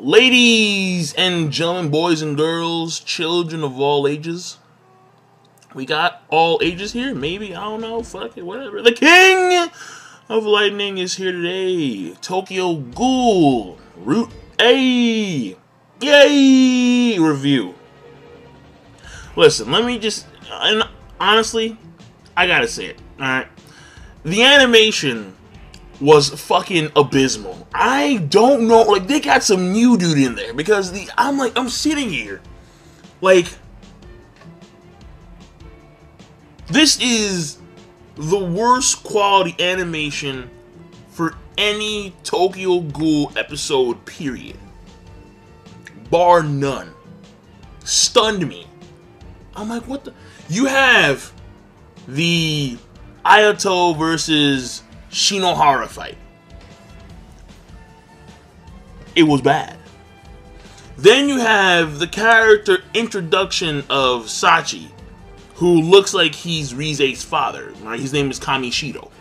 Ladies and gentlemen, boys and girls, children of all ages. We got all ages here, maybe, I don't know, fuck it, whatever. The King of Lightning is here today. Tokyo Ghoul Route A. Yay! Review. Listen, let me just, and honestly, I gotta say it, alright? The animation was fucking abysmal. I don't know, like, they got some new dude in there, because I'm sitting here, like, this is the worst quality animation for any Tokyo Ghoul episode, period. Bar none. Stunned me. I'm like, what the? You have the Ayato versus Shinohara fight. It was bad. Then you have the character introduction of Shachi, who looks like he's Rize's father. Right? His name is Kamishido.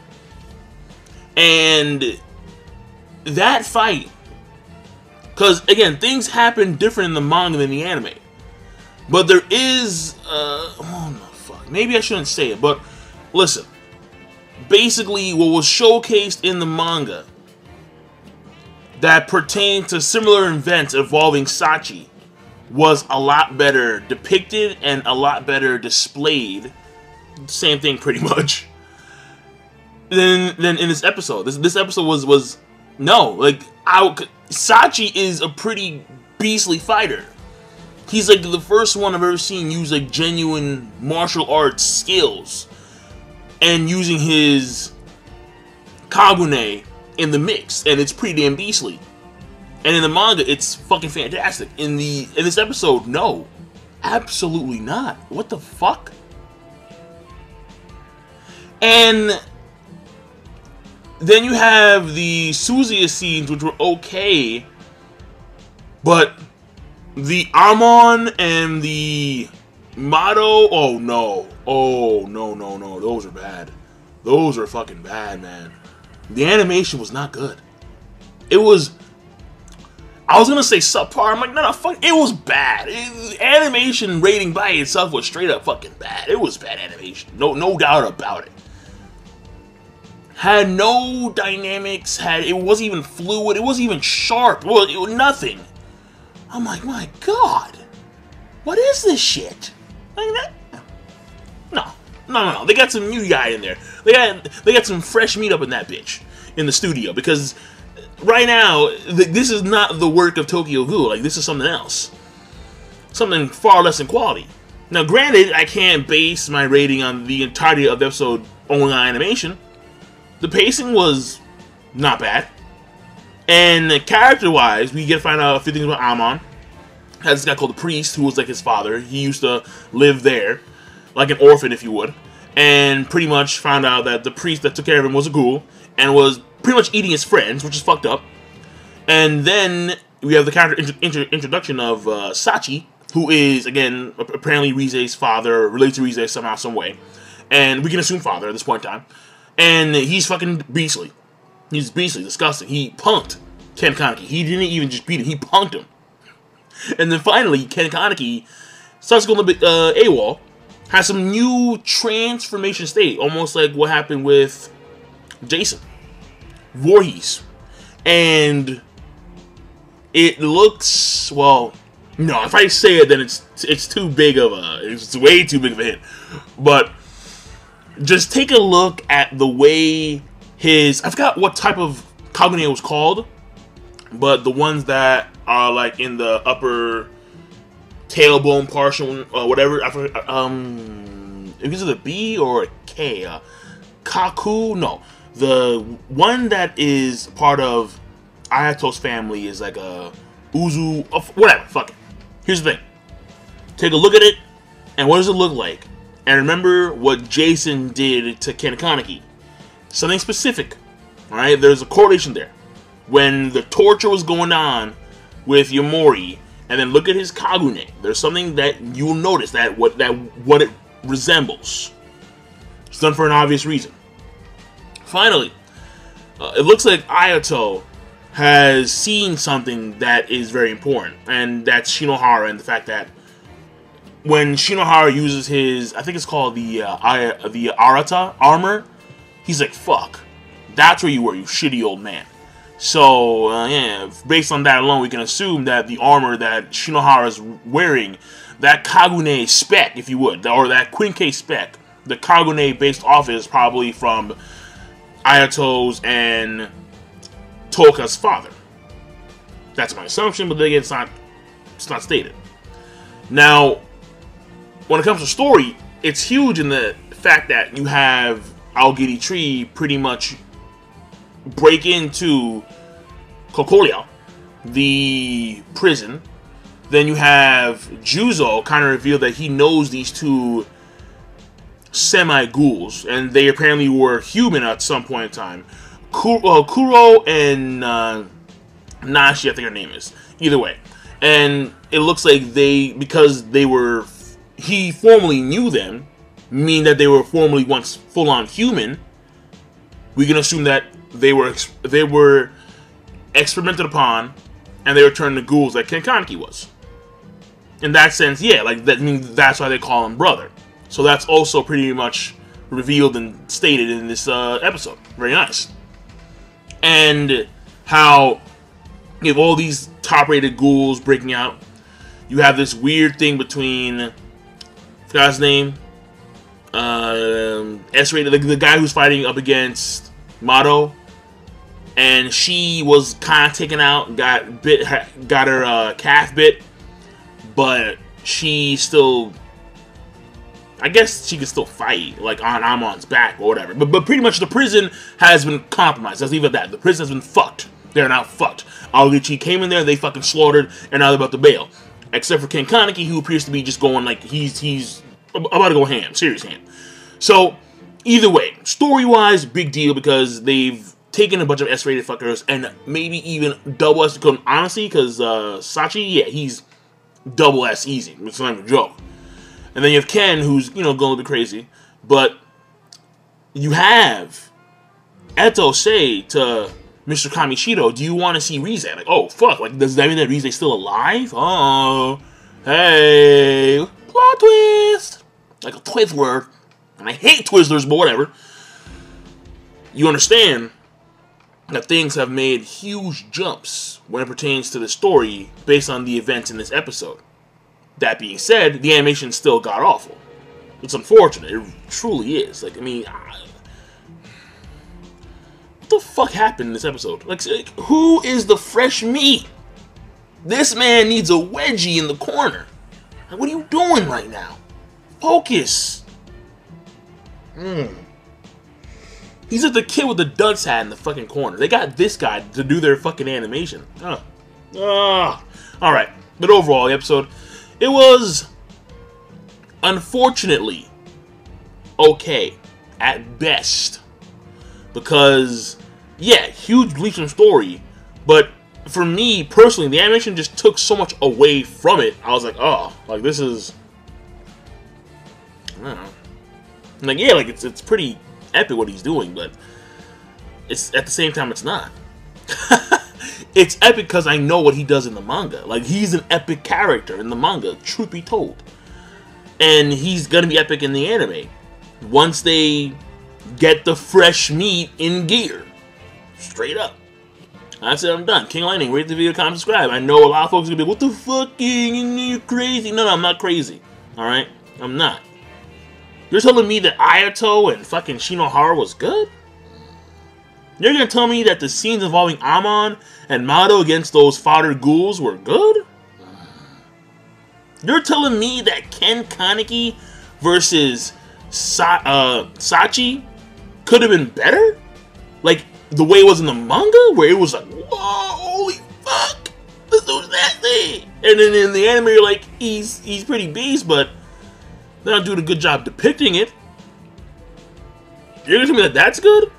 And that fight, because again, things happen different in the manga than the anime. But there is, oh no, fuck. Maybe I shouldn't say it, but listen. Basically, what was showcased in the manga that pertained to similar events involving Shachi was a lot better depicted and a lot better displayed. Same thing, pretty much. Than in this episode. This episode was no, like, Shachi is a pretty beastly fighter. He's like the first one I've ever seen use like genuine martial arts skills and using his Kagune in the mix, and it's pretty damn beastly. And in the manga, it's fucking fantastic. In this episode, no. Absolutely not. What the fuck? And then you have the Suzuya scenes, which were okay, but the Amon and the Mado, oh no. Oh, no. Those are bad. Those are fucking bad, man. The animation was not good. It was, I was gonna say subpar. I'm like, no, fuck, it was bad. Animation rating by itself was straight up fucking bad. It was bad animation. No doubt about it. Had no dynamics, it wasn't even fluid, it wasn't even sharp, well, it was nothing. I'm like, my god, what is this shit? Like that? No. They got some new guy in there. They got some fresh meat up in that bitch in the studio, because right now this is not the work of Tokyo Ghoul. Like, this is something else, something far less in quality. Now, granted, I can't base my rating on the entirety of the episode only on animation. The pacing was not bad. And character-wise, we get to find out a few things about Amon. Has this guy called the Priest, who was like his father. He used to live there, like an orphan, if you would. And pretty much found out that the priest that took care of him was a ghoul, and was pretty much eating his friends, which is fucked up. And then we have the character introduction of Shachi, who is, again, apparently Rize's father, related to Rize somehow, some way. And we can assume father at this point in time. And he's fucking beastly. He's beastly, disgusting. He punked Ken Kaneki. He didn't even just beat him, he punked him. And then finally, Ken Kaneki starts going a bit AWOL, has some new transformation state, almost like what happened with Jason Voorhees. And it looks, well, no, if I say it, then it's too big of it's way too big of a hint. But just take a look at the way I forgot what type of Kagune it was called, but the ones that are like in the upper tailbone portion, whatever. I forgot, is it a B or a K? Kaku? No. The one that is part of Ayato's family is like a Uzu, whatever, fuck it. Here's the thing. Take a look at it, and what does it look like? And remember what Jason did to Ken Kaneki. Something specific. Alright, there's a correlation there. When the torture was going on with Yamori, and then look at his Kagune, there's something that you will notice that what it resembles. It's done for an obvious reason. Finally, it looks like Ayato has seen something that is very important, and that's Shinohara, and the fact that when Shinohara uses his, I think it's called the Arata armor, he's like, fuck, that's where you were, you shitty old man. So, yeah, based on that alone, we can assume that the armor that Shinohara is wearing, that Kagune spec, if you would, or that Quinke spec, the Kagune based off is probably from Ayato's and Toka's father. That's my assumption, but again, it's not stated. Now, when it comes to story, it's huge in the fact that you have Aogiri Tree pretty much break into Cochlea, the prison. Then you have Juzo kind of reveal that he knows these two semi-ghouls, and they apparently were human at some point in time. Kuro and Nashi, I think her name is. Either way. And it looks like because he formerly knew them, meaning that they were formerly once full-on human, we can assume that they were experimented upon, and they were turned to ghouls like Ken Kaneki was. In that sense, yeah, like that means that's why they call him brother. So that's also pretty much revealed and stated in this episode. Very nice. And how you have all these top-rated ghouls breaking out. You have this weird thing between, I forgot his name, S-rated, the guy who's fighting up against Mato, and she was kind of taken out, got her calf bit, but she still, I guess she can still fight, like on Amon's back or whatever. But pretty much the prison has been compromised. Let's leave it at that. The prison has been fucked. They're now fucked. Aogiri came in there, they fucking slaughtered, and now they're about to bail. Except for Ken Kaneki, who appears to be just going like he's about to go ham, serious ham. So either way, story-wise, big deal because they've taken a bunch of S-rated fuckers and maybe even double S. Honestly, because Shachi, yeah, he's double S easy. It's not even a joke. And then you have Ken, who's, going a little bit crazy. But you have Eto say to Mr. Kamishiro, do you want to see Rize? Like, oh, fuck. Like, does that mean that Rize's still alive? Oh, hey, plot twist. Like a Twizzler. And I hate Twizzlers, but whatever. You understand that things have made huge jumps when it pertains to the story based on the events in this episode. That being said, the animation still got awful. It's unfortunate. It truly is. Like, I mean, what the fuck happened in this episode? Like, who is the fresh meat? This man needs a wedgie in the corner. Like, what are you doing right now? Focus. He's like the kid with the dunce hat in the fucking corner. They got this guy to do their fucking animation. Alright. But overall, the episode, it was unfortunately okay at best. Because, yeah, huge leap in story. But for me, personally, the animation just took so much away from it. I was like, oh, like this is, I don't know. Like, yeah, like it's pretty epic what he's doing, but it's at the same time it's not. It's epic because I know what he does in the manga. Like, he's an epic character in the manga, truth be told. And he's gonna be epic in the anime once they get the fresh meat in gear. Straight up. That's it, I'm done. King Lightning, rate the video, comment, subscribe. I know a lot of folks are gonna be, what the fucking, you're crazy. No, I'm not crazy. Alright? I'm not. You're telling me that Ayato and fucking Shinohara was good? You're gonna tell me that the scenes involving Amon and Mato against those fodder ghouls were good? You're telling me that Ken Kaneki versus Shachi could have been better? Like, the way it was in the manga? Where it was like, whoa, holy fuck! This dude's nasty! And then in the anime, you're like, he's pretty beast, but they're not doing a good job depicting it. You're gonna tell me that that's good?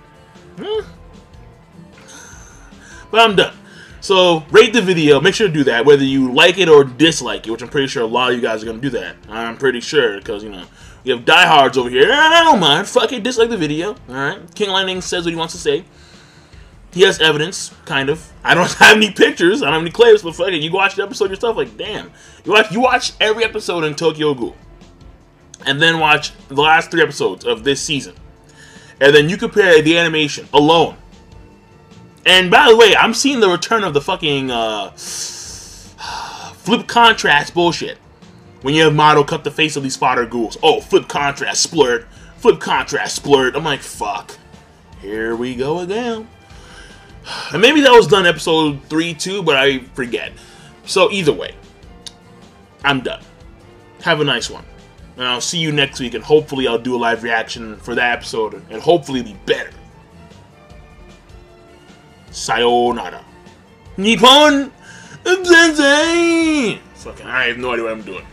But I'm done. So, rate the video. Make sure to do that, whether you like it or dislike it, which I'm pretty sure a lot of you guys are gonna do that. I'm pretty sure, because, you know, you have diehards over here. I don't mind. Fuck it, dislike the video. Alright? King Lightning says what he wants to say. He has evidence, kind of. I don't have any pictures, I don't have any clips, but fuck it, you watch the episode yourself, like, damn. You watch every episode in Tokyo Ghoul. And then watch the last 3 episodes of this season. And then you compare the animation alone. And by the way, I'm seeing the return of the fucking flip contrast bullshit. When you have Mado cut the face of these fodder ghouls. Oh, flip contrast, splurt. Flip contrast, splurt. I'm like, fuck. Here we go again. And maybe that was done episode 3 too, but I forget. So either way, I'm done. Have a nice one. And I'll see you next week, and hopefully I'll do a live reaction for that episode, and hopefully be better. Sayonara. Nippon Sensei! Fucking, I have no idea what I'm doing.